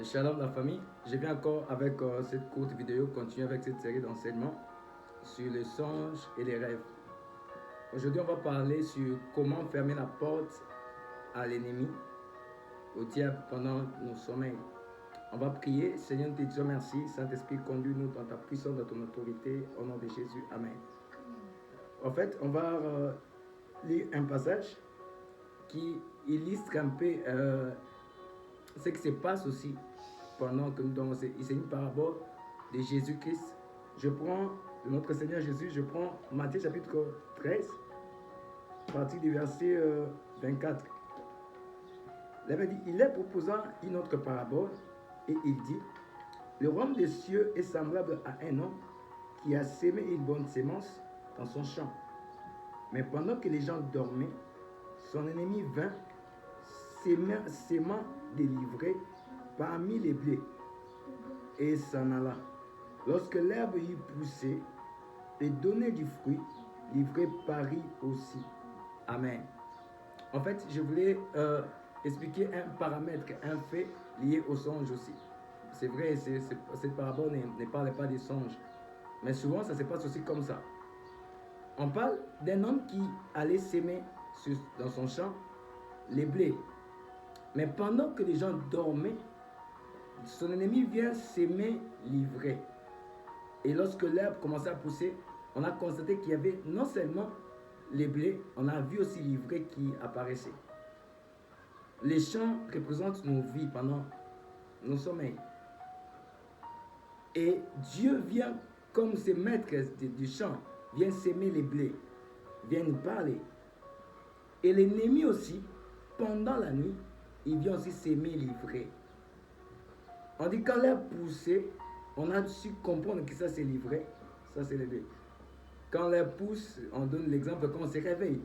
Shalom la famille, je viens encore avec cette courte vidéo, continuer avec cette série d'enseignements sur les songes et les rêves. Aujourd'hui on va parler sur comment fermer la porte à l'ennemi, au diable pendant nos sommeils. On va prier. Seigneur, nous te disons merci. Saint-Esprit, conduis-nous dans ta puissance, dans ton autorité, au nom de Jésus. Amen. En fait, on va lire un passage qui illustre un peu ce qui se passe aussi pendant que nous donnons. C'est une parabole de Jésus-Christ. Je prends de notre Seigneur Jésus, je prends Matthieu chapitre 13, à partir du verset 24. Il avait dit, il leur proposant une autre parabole et il dit, le royaume des cieux est semblable à un homme qui a sémé une bonne sémence dans son champ. Mais pendant que les gens dormaient, son ennemi vint, sémant des livrées parmi les blés, et s'en alla. Lorsque l'herbe eut poussé et donné du fruit, l'ivrée parut aussi. Amen. En fait, je voulais expliquer un paramètre, un fait lié au songe aussi. C'est vrai, cette parabole ne parle pas des songes, mais souvent ça se passe aussi comme ça. On parle d'un homme qui allait s'aimer dans son champ les blés. Mais pendant que les gens dormaient, son ennemi vient s'aimer l'ivraie. Et lorsque l'herbe commençait à pousser, on a constaté qu'il y avait non seulement les blés, on a vu aussi l'ivraie qui apparaissait. Les champs représentent nos vies pendant nos sommeils. Et Dieu vient, comme ce maître du champ, vient s'aimer les blés, vient nous parler. Et l'ennemi aussi, pendant la nuit, il vient aussi s'aimer l'ivraie. On dit quand l'herbe poussait, on a su comprendre que ça c'est l'ivraie, ça c'est le blé. Quand l'herbe pousse, on donne l'exemple quand on se réveille.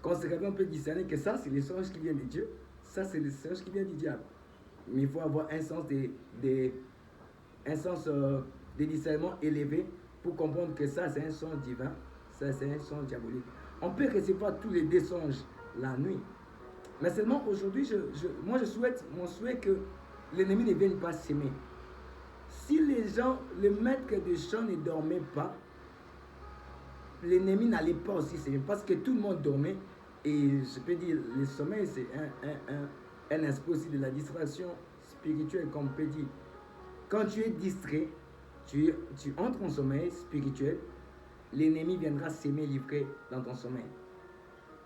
Quand on se réveille, on peut discerner que ça c'est les songes qui viennent de Dieu, ça c'est les songes qui viennent du diable. Mais il faut avoir un sens de discernement élevé pour comprendre que ça c'est un songe divin, ça c'est un songe diabolique. On peut recevoir tous les deux songes la nuit. Mais seulement aujourd'hui, moi je souhaite, mon souhait que l'ennemi ne vienne pas s'aimer. Si les gens, le maître de champ ne dormait pas, l'ennemi n'allait pas aussi s'aimer parce que tout le monde dormait. Et je peux dire, le sommeil c'est un aspect aussi de la distraction spirituelle, comme on peut dire. Quand tu es distrait, tu entres en sommeil spirituel, l'ennemi viendra s'aimer livré dans ton sommeil.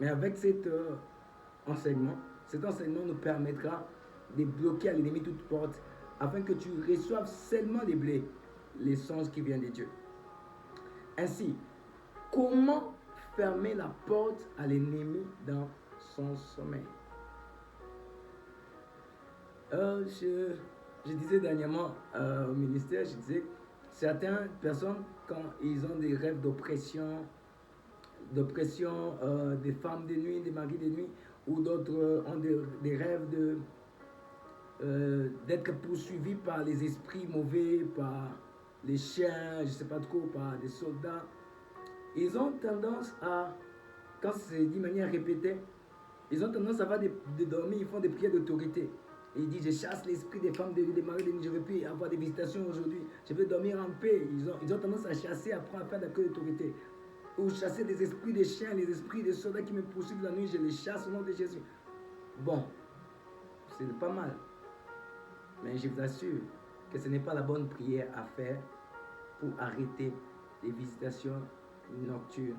Mais avec cet enseignement nous permettra de bloquer à l'ennemi toute porte afin que tu reçoives seulement les blés, les songes qui viennent de Dieu. Ainsi, comment fermer la porte à l'ennemi dans son sommeil? Je disais dernièrement au ministère, je disais, certaines personnes, quand ils ont des rêves d'oppression, des femmes de nuit, des maris de nuit, ou d'autres ont des rêves d'être poursuivis par les esprits mauvais, par les chiens, je ne sais pas trop, par des soldats. Ils ont tendance à, quand c'est dit de manière répétée, ils ont tendance à avoir de dormir, ils font des prières d'autorité. Et ils disent, je chasse l'esprit des femmes, des maris de nuit, je ne veux plus avoir des visitations aujourd'hui, je veux dormir en paix. Ils ont tendance à chasser, à prendre à faire d'accueil d'autorité. Ou chasser les esprits des chiens, les esprits des soldats qui me poursuivent la nuit, je les chasse au nom de Jésus. Bon, c'est pas mal. Mais je vous assure que ce n'est pas la bonne prière à faire pour arrêter les visitations nocturnes,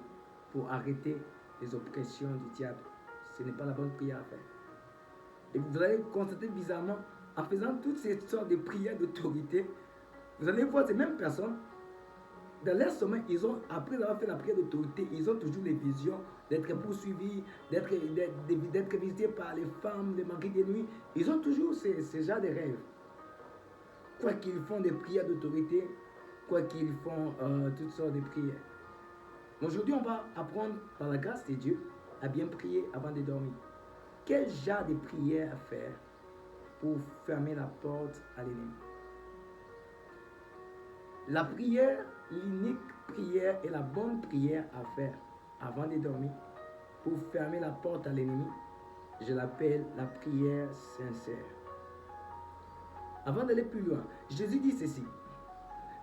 pour arrêter les oppressions du diable. Ce n'est pas la bonne prière à faire. Et vous allez constater bizarrement, en faisant toutes ces sortes de prières d'autorité, vous allez voir ces mêmes personnes, dans leur sommeil, après avoir fait la prière d'autorité, ils ont toujours les visions d'être poursuivis, d'être visités par les femmes, les maris de nuit. Ils ont toujours ces genres de rêves. Quoi qu'ils font des prières d'autorité, quoi qu'ils font toutes sortes de prières. Aujourd'hui, on va apprendre par la grâce de Dieu à bien prier avant de dormir. Quel genre de prière à faire pour fermer la porte à l'ennemi? La prière, l'unique prière et la bonne prière à faire avant de dormir pour fermer la porte à l'ennemi, je l'appelle la prière sincère. Avant d'aller plus loin, Jésus dit ceci.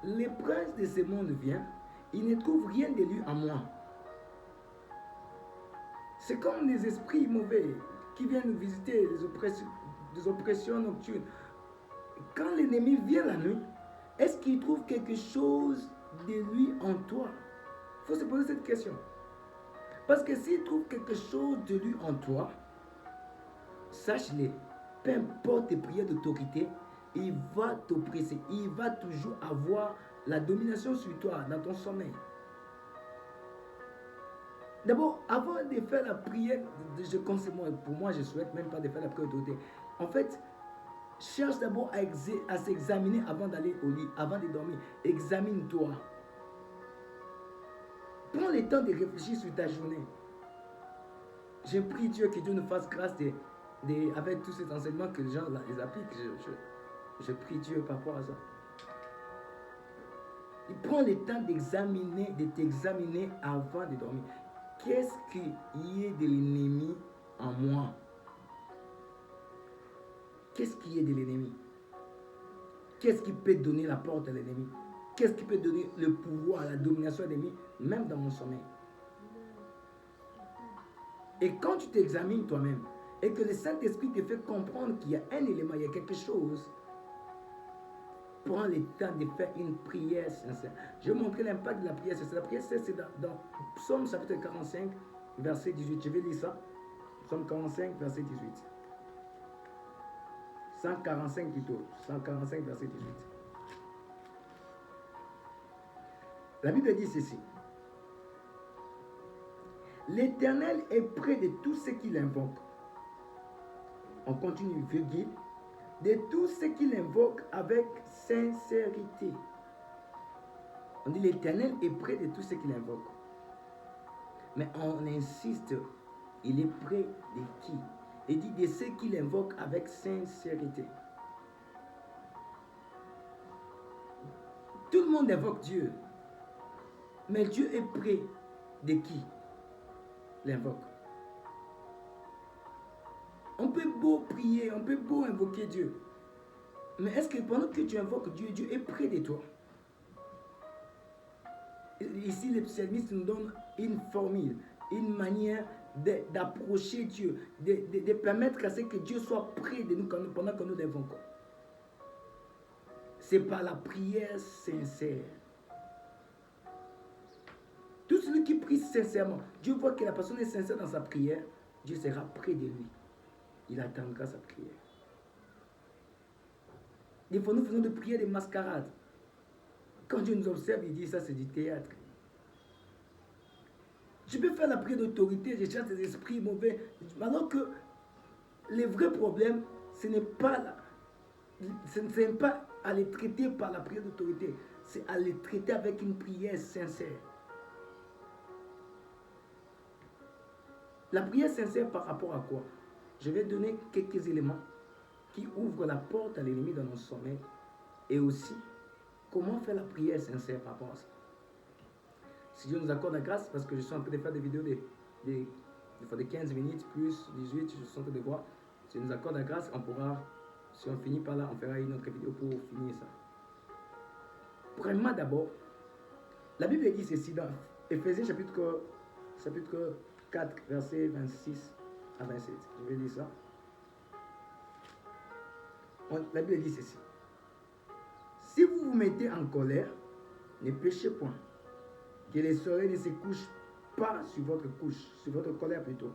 Les princes de ce monde viennent, ils ne trouvent rien de lui en moi. C'est comme les esprits mauvais qui viennent nous visiter, les oppressions nocturnes. Quand l'ennemi vient la nuit, est-ce qu'il trouve quelque chose de lui en toi? Il faut se poser cette question. Parce que s'il trouve quelque chose de lui en toi, sache-le, peu importe tes prières d'autorité, il va t'oppresser. Il va toujours avoir la domination sur toi dans ton sommeil. D'abord, avant de faire la prière, pour moi, je ne souhaite même pas de faire la prière d'autorité. En fait, cherche d'abord à s'examiner avant d'aller au lit, avant de dormir. Examine-toi. Prends le temps de réfléchir sur ta journée. Je prie Dieu que Dieu nous fasse grâce avec tous ces enseignements que les gens les appliquent. Je prie Dieu par rapport à ça. Il prend le temps de t'examiner avant de dormir. Qu'est-ce qu'il y a de l'ennemi en moi? Qu'est-ce qui est de l'ennemi? Qu'est-ce qui peut donner la porte à l'ennemi? Qu'est-ce qui peut donner le pouvoir, la domination à l'ennemi, même dans mon sommeil? Et quand tu t'examines toi-même, et que le Saint-Esprit te fait comprendre qu'il y a un élément, il y a quelque chose, prends le temps de faire une prière sincère. Je vais montrer l'impact de la prière sincère. La prière sincère, c'est dans Psaume chapitre 45, verset 18. Je vais lire ça. Psaume 45, verset 18. 145 plutôt. 145, verset 18. La Bible dit ceci. L'Éternel est près de tous ceux qui l'invoquent. On continue, virgule. De tous ceux qui l'invoquent avec sincérité. On dit l'Éternel est près de tous ceux qui l'invoquent. Mais on insiste, il est près de qui? Il dit de ceux qui l'invoquent avec sincérité. Tout le monde invoque Dieu. Mais Dieu est près de qui l'invoque? On peut beau prier, on peut beau invoquer Dieu. Mais est-ce que pendant que tu invoques Dieu, Dieu est près de toi? Ici, le psalmiste nous donne une formule, une manière d'approcher Dieu, de permettre à ce que Dieu soit près de nous pendant que nous l'invoquons. C'est par la prière sincère. Tout celui qui prie sincèrement, Dieu voit que la personne est sincère dans sa prière, Dieu sera près de lui. Il attendra sa prière. Des fois, nous faisons des prières de mascarade. Quand Dieu nous observe, il dit ça, c'est du théâtre. Je peux faire la prière d'autorité, je chasse des esprits mauvais. Alors que le vrai problème, ce n'est pas à les traiter par la prière d'autorité, c'est à les traiter avec une prière sincère. La prière sincère par rapport à quoi? Je vais donner quelques éléments qui ouvrent la porte à l'ennemi dans nos sommeils et aussi comment faire la prière sincère par rapport à ça. Si Dieu nous accorde la grâce, parce que je suis en train de faire des vidéos de 15 minutes plus 18, je suis en train de voir. Si Dieu nous accorde la grâce, on pourra, si on finit par là, on fera une autre vidéo pour finir ça. Premièrement d'abord, la Bible dit ceci dans Éphésiens chapitre 4, versets 26 à 27. Je vais lire ça. La Bible dit ceci. Si vous vous mettez en colère, ne péchez point. Que les soleils ne se couchent pas sur votre colère plutôt.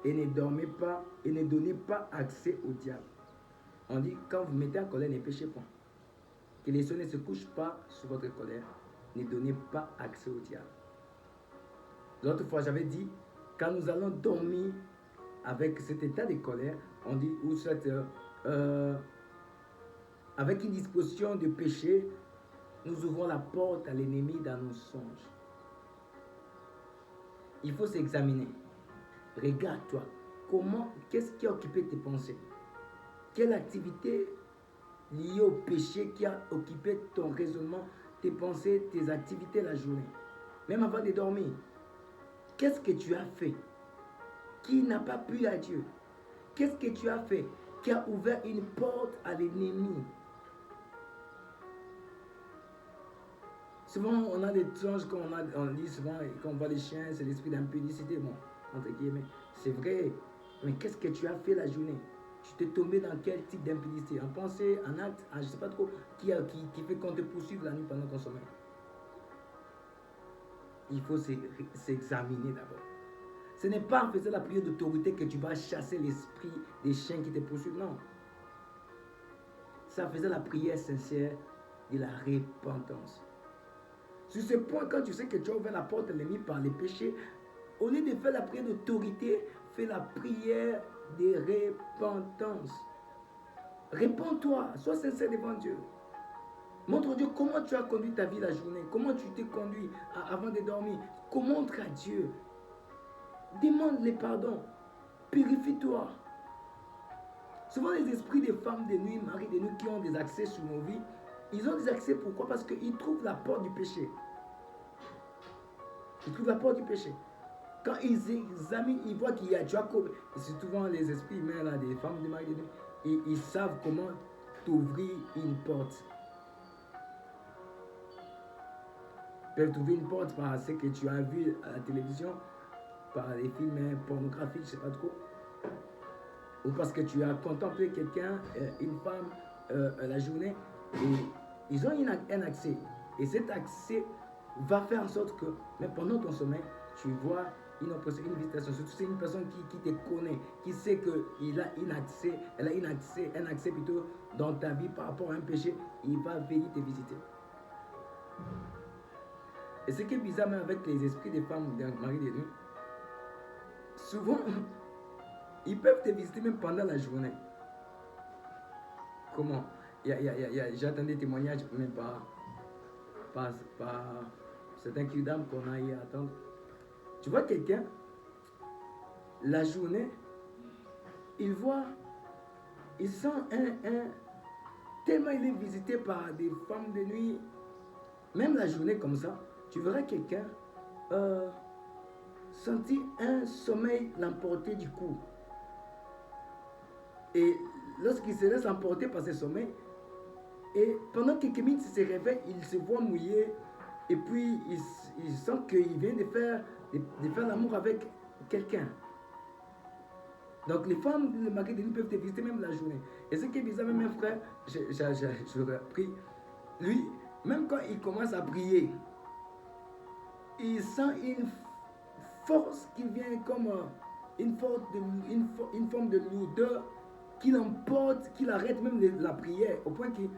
Et ne dormez pas, et ne donnez pas accès au diable. On dit, quand vous mettez en colère, ne péchez point. Que les soleils ne se couchent pas sur votre colère. Ne donnez pas accès au diable. L'autre fois, j'avais dit, quand nous allons dormir avec cet état de colère, on dit, ou cette, avec une disposition de péché, nous ouvrons la porte à l'ennemi dans nos songes. Il faut s'examiner. Regarde-toi. Qu'est-ce qui a occupé tes pensées? Quelle activité liée au péché qui a occupé ton raisonnement, tes pensées, tes activités la journée? Même avant de dormir. Qu'est-ce que tu as fait qui n'a pas plu à Dieu? Qu'est-ce que tu as fait qui a ouvert une porte à l'ennemi? Souvent, on a des songes, on dit souvent, quand on voit les chiens, c'est l'esprit d'impudicité. Bon, entre guillemets, c'est vrai. Mais qu'est-ce que tu as fait la journée? Tu t'es tombé dans quel type d'impudicité? En pensée, en acte, je ne sais pas trop, qui fait qu'on te poursuive la nuit pendant ton sommeil? Il faut s'examiner d'abord. Ce n'est pas en faisant la prière d'autorité que tu vas chasser l'esprit des chiens qui te poursuivent, non. C'est en faisant la prière sincère de la repentance. Sur ce point, quand tu sais que tu as ouvert la porte à l'ennemi par les péchés, au lieu de faire la prière d'autorité, fais la prière de repentance. Réponds-toi, sois sincère devant Dieu. Montre Dieu comment tu as conduit ta vie la journée, comment tu t'es conduit avant de dormir. Montre à Dieu. Demande les pardons. Purifie-toi. Souvent, les esprits des femmes de nuit, maris de nuit qui ont des accès sur nos vies, ils ont des accès pourquoi? Parce qu'ils trouvent la porte du péché. Ils trouvent la porte du péché. Quand ils examinent, ils voient qu'il y a Jacob. C'est souvent les esprits humains, là, des femmes de maris de nuit. Ils savent comment t'ouvrir une porte. Ils peuvent t'ouvrir une porte par ce que tu as vu à la télévision, par les films pornographiques, je ne sais pas trop. Ou parce que tu as contemplé quelqu'un, une femme, la journée, et ils ont un accès. Et cet accès va faire en sorte que, même pendant ton sommeil, tu vois une visitation. Surtout c'est une personne qui te connaît, qui sait qu'il a un accès plutôt dans ta vie par rapport à un péché, il va venir te visiter. Et ce qui est bizarre même avec les esprits des femmes, des maris des nuits, souvent, ils peuvent te visiter même pendant la journée. Comment? J'attends des témoignages, même par certains kidnaps qu'on a eu à attendre. Tu vois quelqu'un, la journée, il sent tellement il est visité par des femmes de nuit, même la journée comme ça, tu verras quelqu'un sentir un sommeil l'emporter du coup. Et lorsqu'il se laisse emporter par ce sommeil, et pendant quelques minutes, il se réveille, il se voit mouillé, et puis il sent qu'il vient de faire l'amour avec quelqu'un. Donc les femmes, les maris de nuit peuvent te visiter même la journée. Et ce qui est bizarre, même un frère, j'aurais appris, lui, même quand il commence à prier, il sent une force qui vient comme une forme de lourdeur qui l'emporte, qui l'arrête même la prière, au point qu'il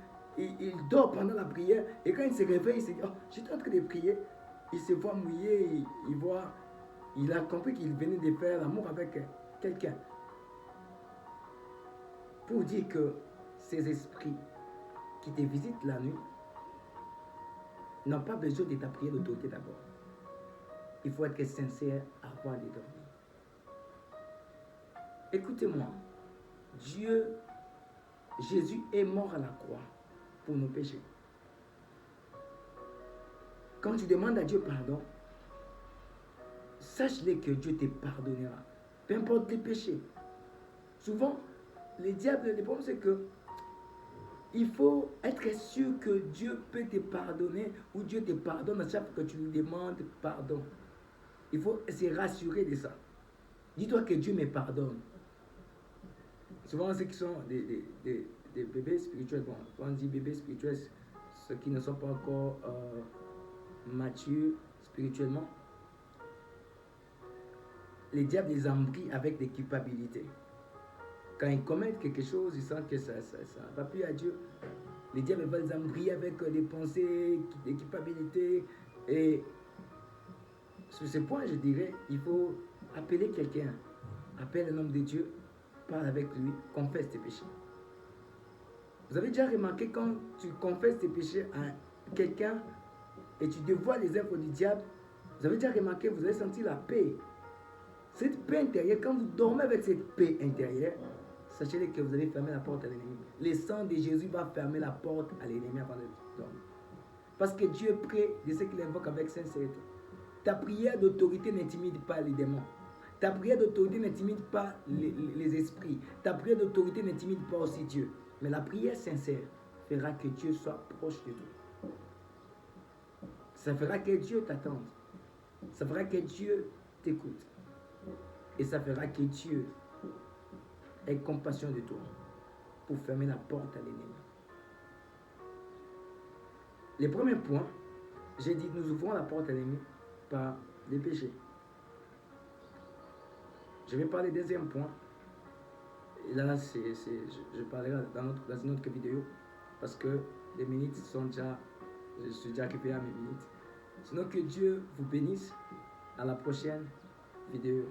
dort pendant la prière. Et quand il se réveille, il se dit, oh, j'étais en train de prier. Il se voit mouillé, il a compris qu'il venait de faire l'amour avec quelqu'un. Pour dire que ces esprits qui te visitent la nuit n'ont pas besoin de ta prière d'autorité d'abord. Il faut être sincère avant de dormir. Écoutez-moi, Jésus est mort à la croix pour nos péchés. Quand tu demandes à Dieu pardon, sache-le que Dieu te pardonnera. Peu importe les péchés. Souvent, le problème c'est que il faut être sûr que Dieu peut te pardonner ou Dieu te pardonne à chaque fois que tu lui demandes pardon. Il faut se rassurer de ça. Dis-toi que Dieu me pardonne. Souvent, ceux qui sont des bébés spirituels, bon, quand on dit bébés spirituels, ceux qui ne sont pas encore matures spirituellement, les diables les embrouillent avec des culpabilités. Quand ils commettent quelque chose, ils sentent que ça ne va plus à Dieu. Les diables vont les embrouiller avec des pensées, des culpabilités. Et sur ce point, je dirais, il faut appeler quelqu'un. Appelle un homme de Dieu, parle avec lui, confesse tes péchés. Vous avez déjà remarqué quand tu confesses tes péchés à quelqu'un et tu dévoiles les œuvres du diable, vous avez déjà remarqué, vous avez senti la paix. Cette paix intérieure, quand vous dormez avec cette paix intérieure, sachez que vous allez fermer la porte à l'ennemi. Le sang de Jésus va fermer la porte à l'ennemi avant de dormir. Parce que Dieu est près de ce qu'il invoque avec sincérité. Ta prière d'autorité n'intimide pas les démons. Ta prière d'autorité n'intimide pas les esprits. Ta prière d'autorité n'intimide pas aussi Dieu. Mais la prière sincère fera que Dieu soit proche de toi. Ça fera que Dieu t'attende. Ça fera que Dieu t'écoute. Et ça fera que Dieu ait compassion de toi pour fermer la porte à l'ennemi. Les premiers points, j'ai dit nous ouvrons la porte à l'ennemi par les péchés. Je vais parler des deuxième point. Et là, je parlerai dans une autre vidéo parce que les minutes sont déjà, je suis déjà occupé à mes minutes. Sinon que Dieu vous bénisse. À la prochaine vidéo.